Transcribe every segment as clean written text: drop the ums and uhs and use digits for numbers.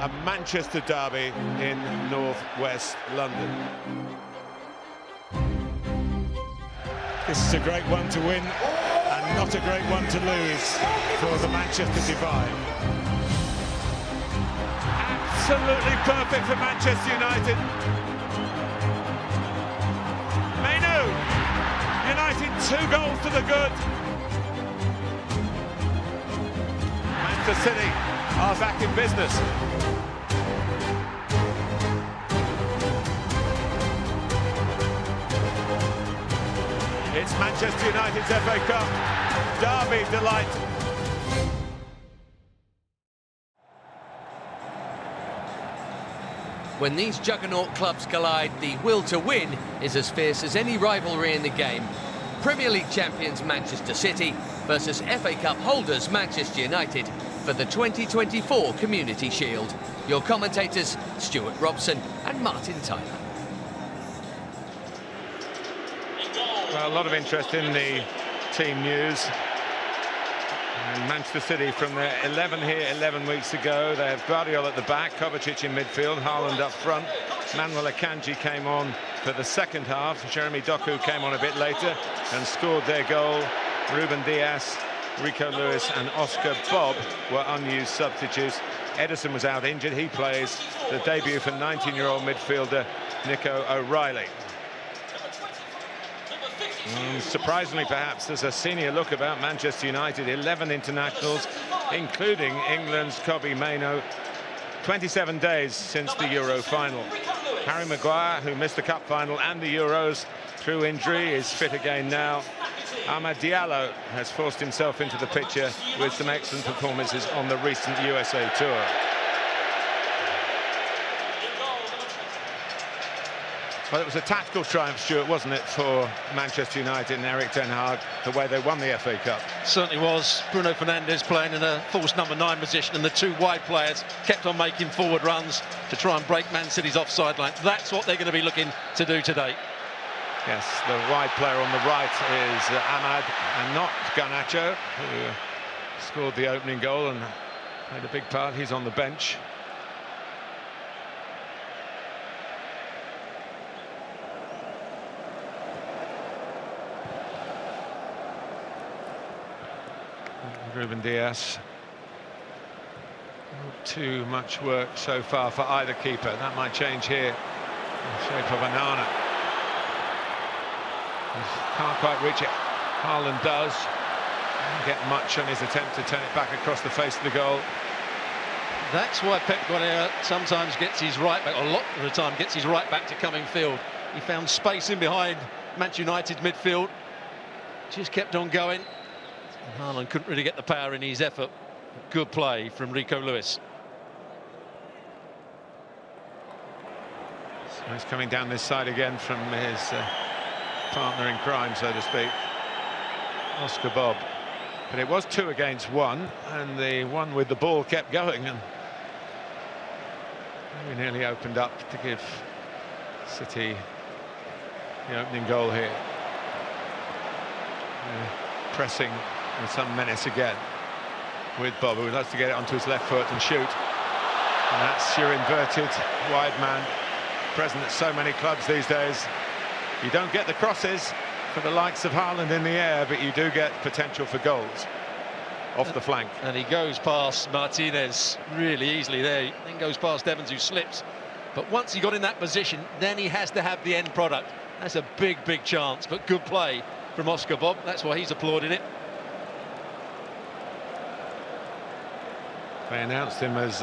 a Manchester derby in north-west London. This is a great one to win and not a great one to lose for the Manchester Divide. Absolutely perfect for Manchester United. Mainu, United 2 goals to the good. Manchester City are back in business. It's Manchester United's FA Cup derby delight. When these juggernaut clubs collide, the will to win is as fierce as any rivalry in the game. Premier League champions Manchester City versus FA Cup holders Manchester United for the 2024 Community Shield. Your commentators, Stuart Robson and Martin Tyler. Well, a lot of interest in the team news. And Manchester City from their 11 here 11 weeks ago. They have Guardiola at the back, Kovacic in midfield, Haaland up front. Manuel Akanji came on for the second half. Jeremy Doku came on a bit later and scored their goal. Ruben Dias, Rico Lewis and Oscar Bob were unused substitutes. Edison was out injured. He plays the debut for 19-year-old midfielder Nico O'Reilly. Surprisingly, perhaps, there's a senior look about Manchester United. 11 internationals, including England's Kobbie Mainoo. 27 days since the Euro final. Harry Maguire, who missed the Cup final and the Euros through injury, is fit again now. Amad Diallo has forced himself into the picture with some excellent performances on the recent USA Tour. Well, it was a tactical triumph, Stuart, wasn't it, for Manchester United and Erik ten Hag, the way they won the FA Cup? Certainly was. Bruno Fernandes playing in a false number 9 position, and the 2 wide players kept on making forward runs to try and break Man City's offside line. That's what they're going to be looking to do today. Yes, the wide player on the right is Amad and not Garnacho, who scored the opening goal and played a big part. He's on the bench. Ruben Dias. Not too much work so far for either keeper. That might change here in the shape of Onana. Can't quite reach it. Haaland does. Didn't get much on his attempt to turn it back across the face of the goal. That's why Pep Guardiola sometimes gets his right back, or a lot of the time gets his right back to come in field. He found space in behind Manchester United midfield. Just kept on going. Haaland couldn't really get the power in his effort. Good play from Rico Lewis. So he's coming down this side again from his partner in crime, so to speak, Oscar Bob. But it was 2 against 1, and the one with the ball kept going, and we nearly opened up to give City the opening goal here. Pressing with some menace again with Bob, who loves to get it onto his left foot and shoot. And that's your inverted wide man, present at so many clubs these days. You don't get the crosses for the likes of Haaland in the air, but you do get potential for goals off the flank. And he goes past Martinez really easily there, then goes past Evans, who slips. But once he got in that position, then he has to have the end product. That's a big chance, but good play from Oscar Bob. That's why he's applauding it. They announced him as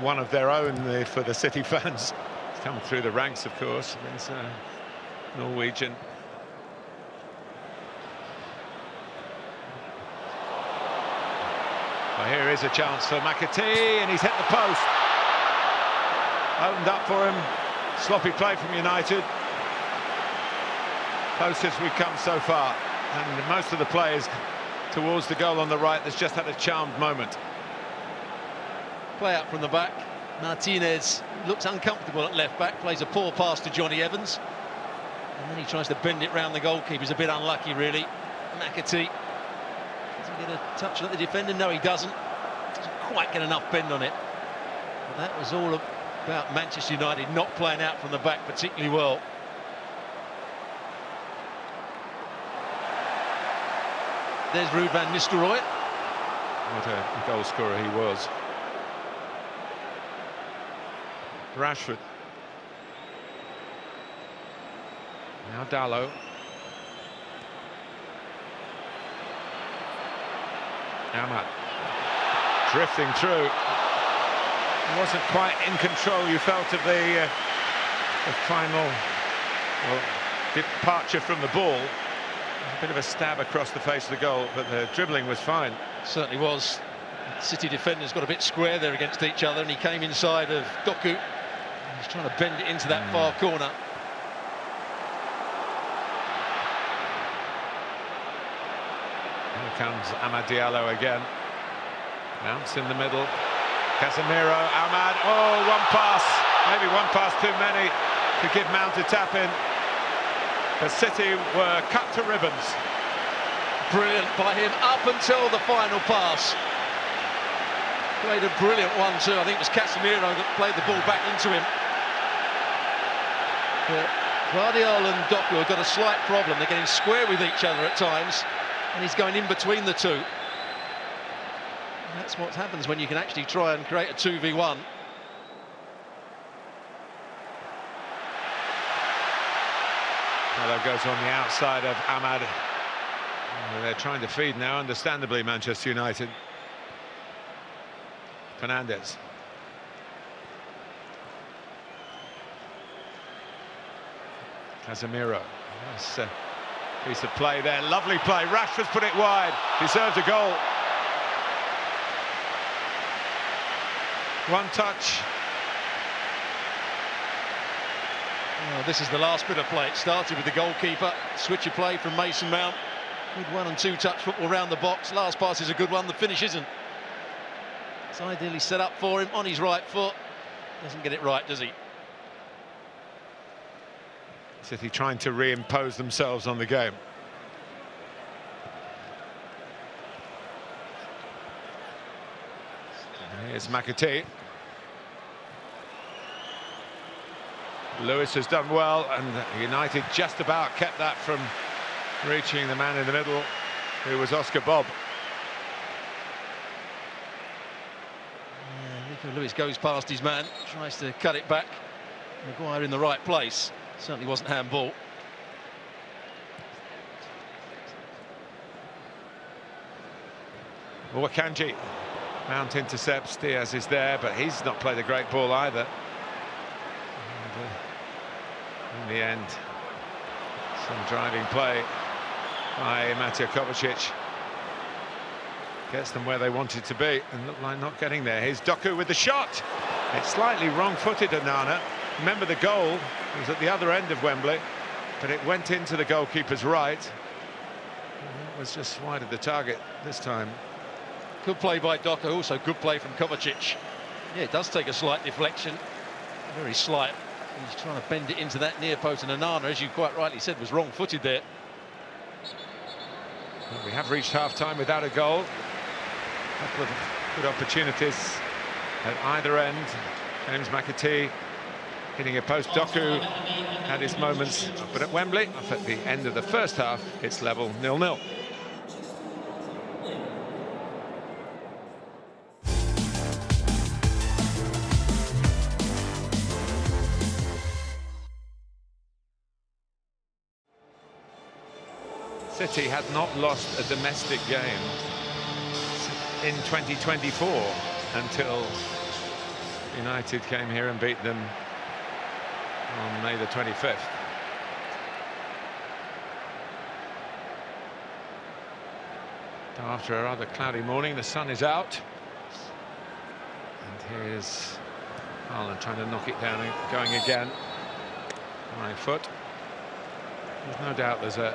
one of their own for the City fans. He's come through the ranks, of course. He's Norwegian. Well, here is a chance for McAtee, and he's hit the post. Opened up for him. Sloppy play from United. Closest we've come so far, and most of the players towards the goal on the right that's just had a charmed moment. Play out from the back. Martinez looks uncomfortable at left back, plays a poor pass to Johnny Evans, and then he tries to bend it round the goalkeeper. He's a bit unlucky, really. McAtee doesn't get a touch at the defender. No, he doesn't. Doesn't quite get enough bend on it. But that was all about Manchester United not playing out from the back particularly well. There's Ruud van Nistelrooy. What a goal scorer he was. Rashford. Now Dalot. Ahmad. Drifting through. He wasn't quite in control, you felt, of the final departure from the ball. A bit of a stab across the face of the goal, but the dribbling was fine. Certainly was. City defenders got a bit square there against each other, and he came inside of Doku. He's trying to bend it into that far corner. Here comes Amad Diallo again. Bounce in the middle. Casemiro, Ahmad. Oh, one pass. Maybe one pass too many to give Mount a tap in. But City were cut to ribbons. Brilliant by him up until the final pass. Played a brilliant one too. I think it was Casemiro that played the ball back into him. But Guardiola and Doku have got a slight problem. They're getting square with each other at times, and he's going in between the two. And that's what happens when you can actually try and create a 2v1. That goes on the outside of Ahmad. They're trying to feed now, understandably, Manchester United. Fernandes. Casemiro. Nice piece of play there. Lovely play. Rashford's put it wide. Deserves a goal. One touch. Oh, this is the last bit of play. It started with the goalkeeper. Switch of play from Mason Mount. Good 1- and 2-touch football around the box. Last pass is a good one. The finish isn't. It's ideally set up for him on his right foot. Doesn't get it right, does he? City trying to reimpose themselves on the game. Here's McAtee. Lewis has done well, and United just about kept that from reaching the man in the middle, who was Oscar Bob. Nico Lewis goes past his man, tries to cut it back. Maguire in the right place. Certainly wasn't handball. Wakanji. Mount intercepts. Diaz is there, but he's not played a great ball either. And, in the end, some driving play by Mateo Kovacic gets them where they wanted to be, and look like not getting there. Here's Doku with the shot. It's slightly wrong-footed, Onana. Remember, the goal was at the other end of Wembley, but it went into the goalkeeper's right. It was just wide of the target this time. Good play by Doku, also good play from Kovacic. Yeah, it does take a slight deflection, very slight. He's trying to bend it into that near post, and Onana, as you quite rightly said, was wrong-footed there. Well, we have reached half-time without a goal. A couple of good opportunities at either end. James McAtee hitting a post. Doku had his moments, but at Wembley, up at the end of the first half, it's level 0-0. City had not lost a domestic game in 2024 until United came here and beat them on May the 25th. After a rather cloudy morning, the sun is out. And here's Haaland trying to knock it down and going again. Right foot. There's no doubt there's a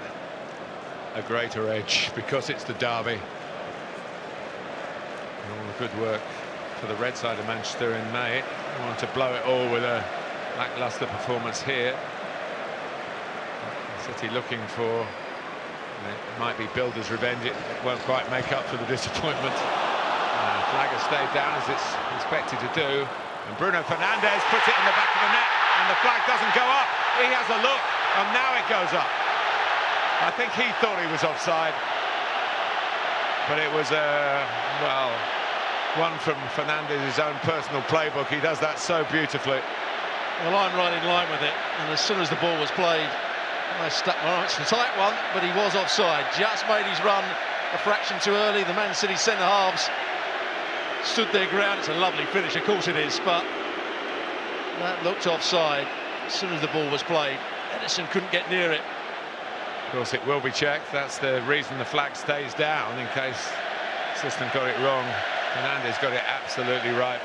greater edge because it's the derby. And all the good work for the red side of Manchester in May. They want to blow it all with a lacklustre performance here. City looking for, it might be builders' revenge. It won't quite make up for the disappointment. Flag has stayed down as it's expected to do. And Bruno Fernandes puts it in the back of the net, and the flag doesn't go up. He has a look, and now it goes up. I think he thought he was offside, but it was well, one from Fernandes' own personal playbook. He does that so beautifully. Well, I'm right in line with it, and as soon as the ball was played, I stuck my arm. It's a tight one, but he was offside. Just made his run a fraction too early. The Man City centre-halves stood their ground. It's a lovely finish, of course it is, but that looked offside as soon as the ball was played. Edison couldn't get near it. Of course, it will be checked. That's the reason the flag stays down, in case the system got it wrong. Fernandes got it absolutely right.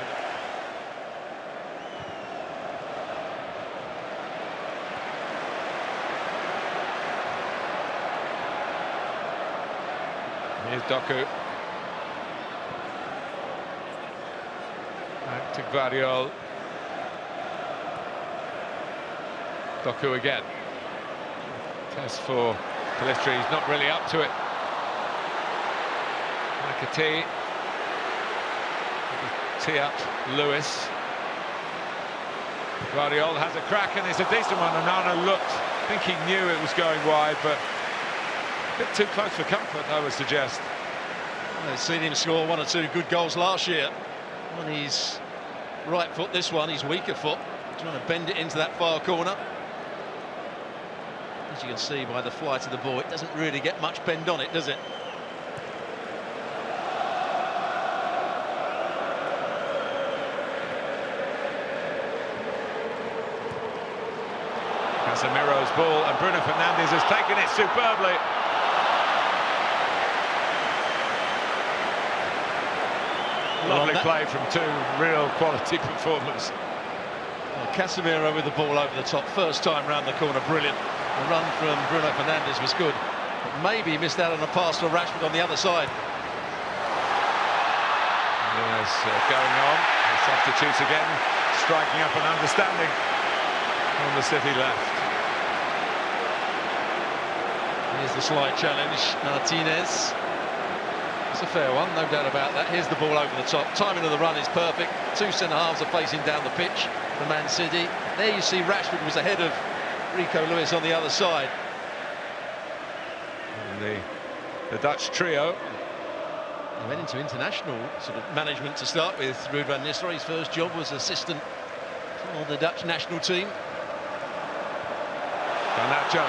Here's Doku. Back to Guardiola. Doku again. Test for Pellistri, he's not really up to it. McAtee. Tee up Lewis. Guardiola has a crack, and it's a decent one. Onana looked, I think he knew it was going wide, but a bit too close for comfort, I would suggest. Well, I've seen him score one or two good goals last year on his right foot. This one, his weaker foot, trying to bend it into that far corner. As you can see by the flight of the ball, it doesn't really get much bend on it, does it? Casemiro's ball, and Bruno Fernandes has taken it superbly. Lovely play from two real quality performers. Well, Casemiro with the ball over the top, first time round the corner, brilliant. The run from Bruno Fernandes was good, but maybe he missed out on a pass to Rashford on the other side. Yes, going on, the substitutes again, striking up an understanding on the City left. Here's the slight challenge, Martinez. It's a fair one, no doubt about that. Here's the ball over the top. Timing of the run is perfect. Two centre-halves are facing down the pitch for Man City. There you see Rashford was ahead of Rico Lewis on the other side. And the Dutch trio. He went into international sort of management to start with. Ruud van Nistelrooy, his first job was assistant for the Dutch national team. Garnacho.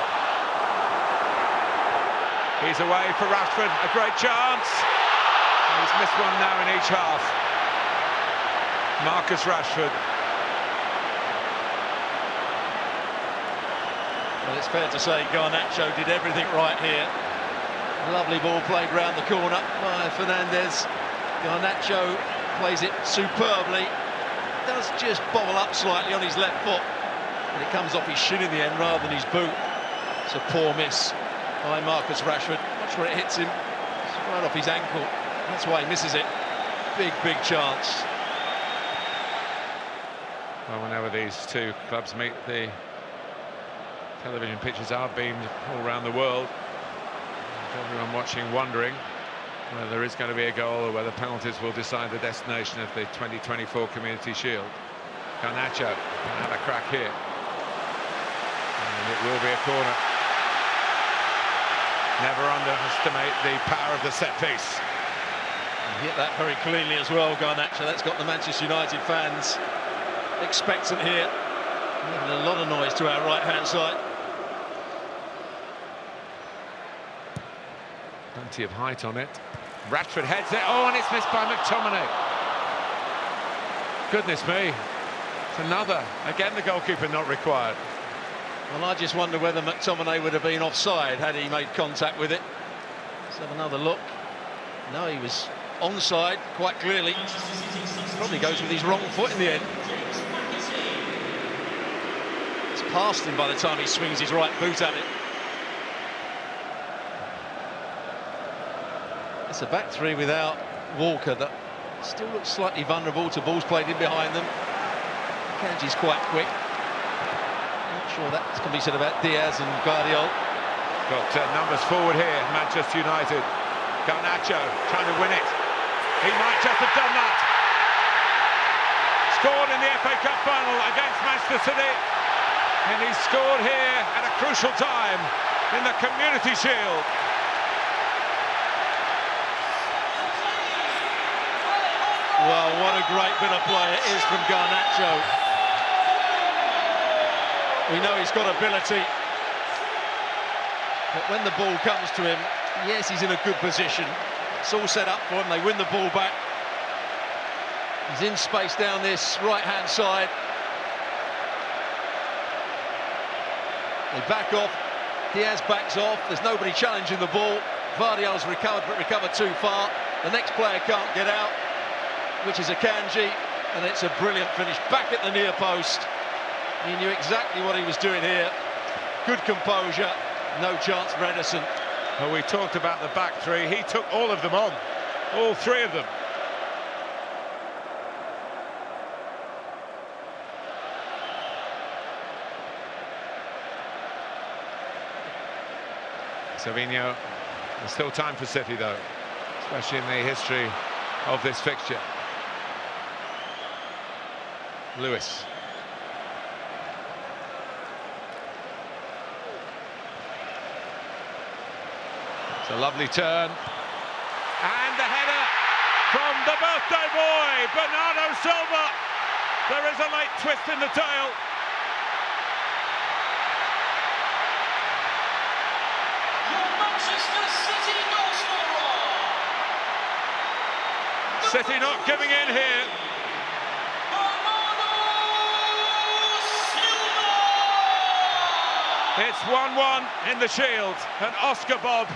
He's away for Rashford, a great chance. He's missed one now in each half. Marcus Rashford. Well, it's fair to say Garnacho did everything right here. Lovely ball played round the corner by Fernandes. Garnacho plays it superbly. Does just bobble up slightly on his left foot, and it comes off his shin in the end rather than his boot. It's a poor miss by Marcus Rashford. Watch where it hits him. It's right off his ankle. That's why he misses it. Big, big chance. Well, whenever these two clubs meet, the television pitches are beamed all around the world. Everyone watching wondering whether there is going to be a goal or whether penalties will decide the destination of the 2024 Community Shield. Garnacho can have a crack here. And it will be a corner. Never underestimate the power of the set piece. He hit that very cleanly as well, Garnacho. That's got the Manchester United fans expectant here. Making a lot of noise to our right-hand side. Plenty of height on it. Rashford heads it. Oh, and it's missed by McTominay. Goodness me. It's another. Again, the goalkeeper not required. Well, I just wonder whether McTominay would have been offside had he made contact with it. Let's have another look. No, he was onside quite clearly. Probably goes with his wrong foot in the end. It's past him by the time he swings his right boot at it. It's a back three without Walker that still looks slightly vulnerable to balls played in behind them. Kanji's quite quick. Not sure that can be said about Diaz and Guardiola. Got numbers forward here, Manchester United. Garnacho trying to win it. He might just have done that. scored in the FA Cup final against Manchester City, and he scored here at a crucial time in the Community Shield. Well, what a great bit of play it is from Garnacho. We know he's got ability, but when the ball comes to him, yes, he's in a good position. It's all set up for him. They win the ball back. He's in space down this right-hand side. They back off. Diaz backs off. There's nobody challenging the ball. Vardiol's recovered, but recovered too far. The next player can't get out, which is Akanji, and it's a brilliant finish back at the near post. He knew exactly what he was doing here. Good composure, no chance for Ederson. Well, we talked about the back three. He took all of them on, all three of them. Savinho, there's still time for City though, especially in the history of this fixture. Lewis. It's a lovely turn. And the header from the birthday boy, Bernardo Silva. There is a late twist in the tail. City not giving in here. It's 1-1 in the Shield, and Oscar Bob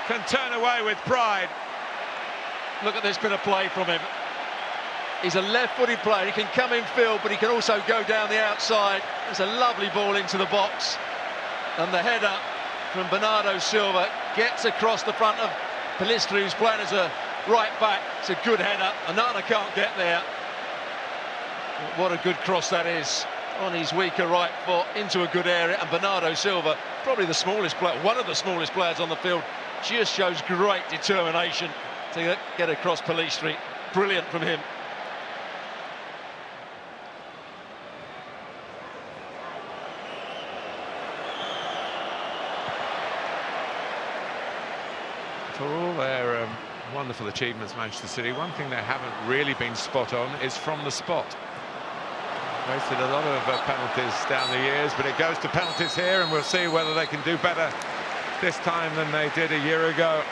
can turn away with pride. Look at this bit of play from him. He's a left-footed player. He can come in field, but he can also go down the outside. It's a lovely ball into the box. And the header from Bernardo Silva gets across the front of Pellistri, who's playing as a right back. It's a good header. Onana can't get there. What a good cross that is, on his weaker right foot into a good area. And Bernardo Silva, probably the smallest player, one of the smallest players on the field, just shows great determination to get across Pellistri. Brilliant from him. For all their wonderful achievements, Manchester City, one thing they haven't really been spot on is from the spot. Wasted a lot of penalties down the years, but it goes to penalties here, and we'll see whether they can do better this time than they did a year ago.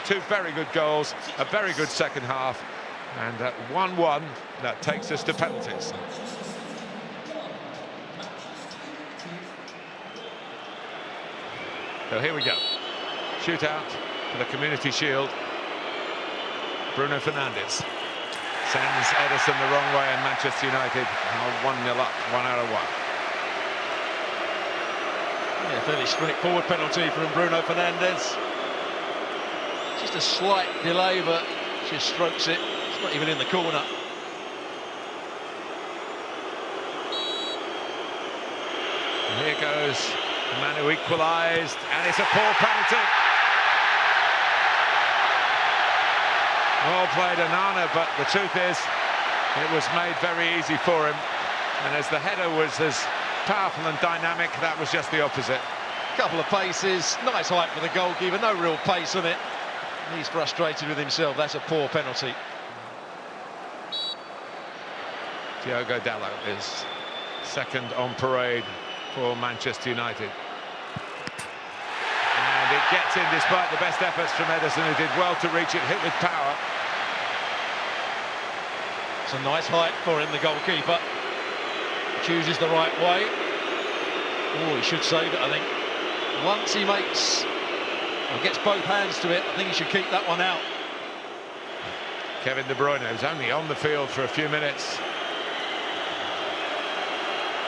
Two very good goals, a very good second half, and 1-1, that takes us to penalties. So here we go. Shootout for the Community Shield. Bruno Fernandes sends Ederson the wrong way, and Manchester United are 1-0 up, 1 out of 1. Yeah, fairly straightforward penalty from Bruno Fernandes. Just a slight delay, but just strokes it. It's not even in the corner. And here goes the man who equalised, and it's a poor penalty. Well played, Onana, but the truth is it was made very easy for him, and as the header was as powerful and dynamic, that was just the opposite. Couple of paces, nice height for the goalkeeper, no real pace on it. He's frustrated with himself. That's a poor penalty. Diogo Dalot is second on parade for Manchester United. And it gets in despite the best efforts from Ederson, who did well to reach it, hit with power. It's a nice height for him, the goalkeeper. Chooses the right way. Oh, he should save it, I think. Once he makes, or gets both hands to it, I think he should keep that one out. Kevin De Bruyne, who's only on the field for a few minutes,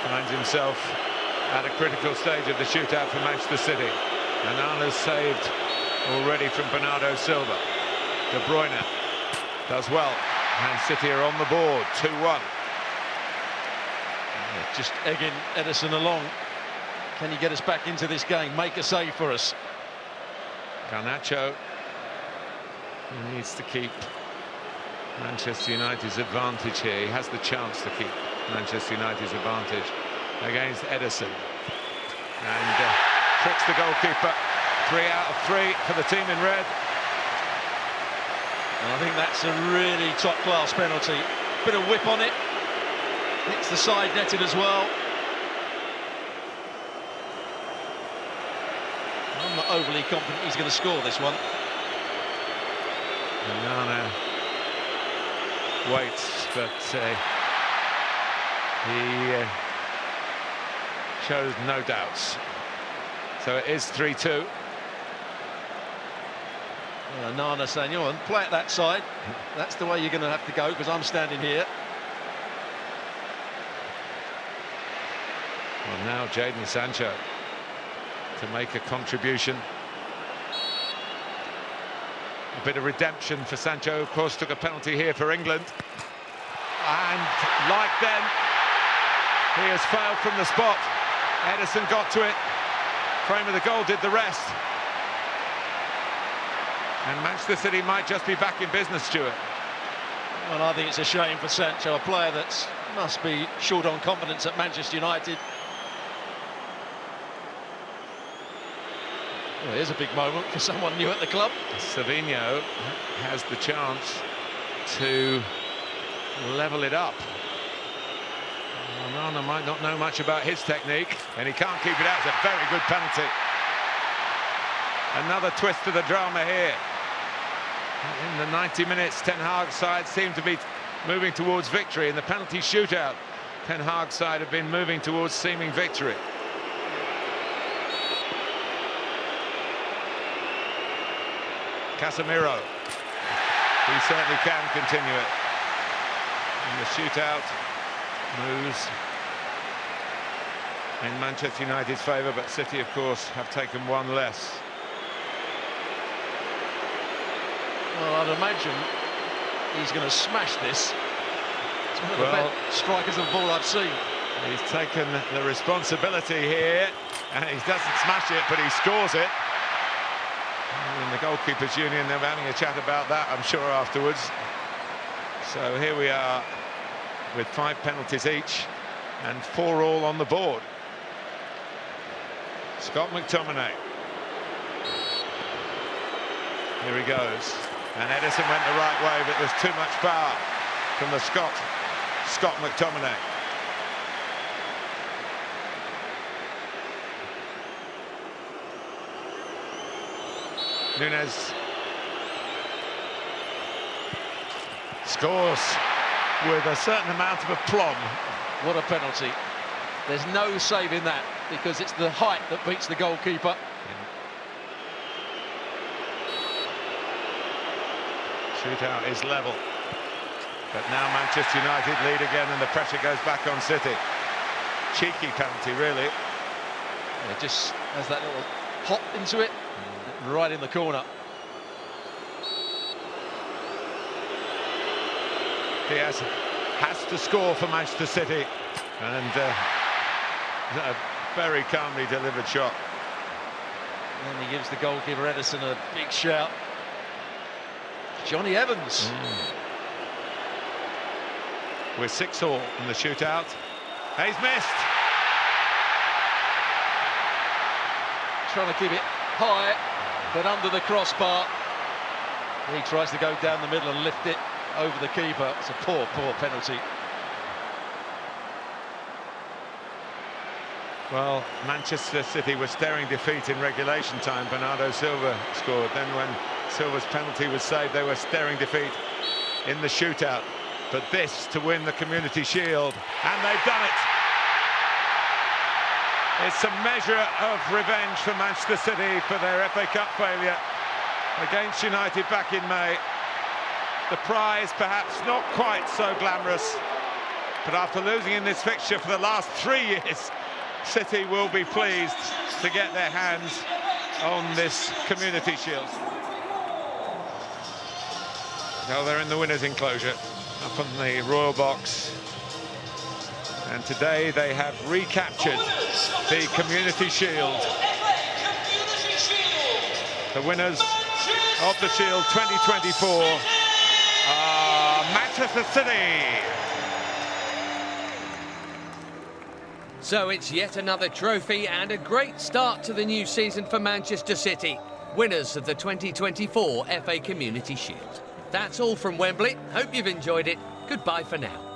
finds himself at a critical stage of the shootout for Manchester City. Onana's saved already from Bernardo Silva. De Bruyne does well, and City are on the board, 2-1. Yeah, just egging Ederson along. Can you get us back into this game? Make a save for us. Garnacho needs to keep Manchester United's advantage here. He has the chance to keep Manchester United's advantage against Ederson. And tricks the goalkeeper. 3 out of 3 for the team in red. And I think that's a really top-class penalty. Bit of whip on it. Hits the side netted as well. I'm not overly confident he's going to score this one. Nana waits, but he shows no doubts. So it is 3-2. Nana saying, "You want play at that side. That's the way you're going to have to go because I'm standing here." Well, now Jadon Sancho to make a contribution. A bit of redemption for Sancho, of course, took a penalty here for England. And like them, he has failed from the spot. Ederson got to it. Frame of the goal did the rest. And Manchester City might just be back in business, Stuart. Well, I think it's a shame for Sancho, a player that must be short on confidence at Manchester United. Well, here's a big moment for someone new at the club. Savinho has the chance to level it up. Nana might not know much about his technique, and he can't keep it out. It's a very good penalty. Another twist to the drama here. In the 90 minutes, Ten Hag's side seemed to be moving towards victory. In the penalty shootout, Ten Hag's side have been moving towards seeming victory. Casemiro, he certainly can continue it. And the shootout moves in Manchester United's favour, but City, of course, have taken one less. Well, I'd imagine he's going to smash this. It's one of the best strikers of the ball I've seen. He's taken the responsibility here, and he doesn't smash it, but he scores it. In the goalkeepers' union, they're having a chat about that, I'm sure, afterwards. So here we are with 5 penalties each and 4 all on the board. Scott McTominay. Here he goes. And Ederson went the right way, but there's too much power from the Scott McTominay. Nunes scores with a certain amount of aplomb. What a penalty. There's no saving that because it's the height that beats the goalkeeper. Shootout is level. But now Manchester United lead again and the pressure goes back on City. Cheeky penalty, really. It just has that little hop into it. Right in the corner. Diaz has to score for Manchester City, and a very calmly delivered shot. And he gives the goalkeeper Ederson a big shout. Johnny Evans. We're 6-all in the shootout. He's missed. Trying to keep it high, but under the crossbar. He tries to go down the middle and lift it over the keeper. It's a poor penalty. Well, Manchester City were staring defeat in regulation time. Bernardo Silva scored. Then when Silva's penalty was saved, they were staring defeat in the shootout. But this to win the Community Shield, and they've done it. It's a measure of revenge for Manchester City for their FA Cup failure against United back in May. The prize perhaps not quite so glamorous, but after losing in this fixture for the last 3 years, City will be pleased to get their hands on this Community Shield. Well, they're in the winners' enclosure, up on the Royal Box. And today they have recaptured the Community Shield. The winners of the Shield 2024 are Manchester City. So it's yet another trophy and a great start to the new season for Manchester City, winners of the 2024 FA Community Shield. That's all from Wembley. Hope you've enjoyed it. Goodbye for now.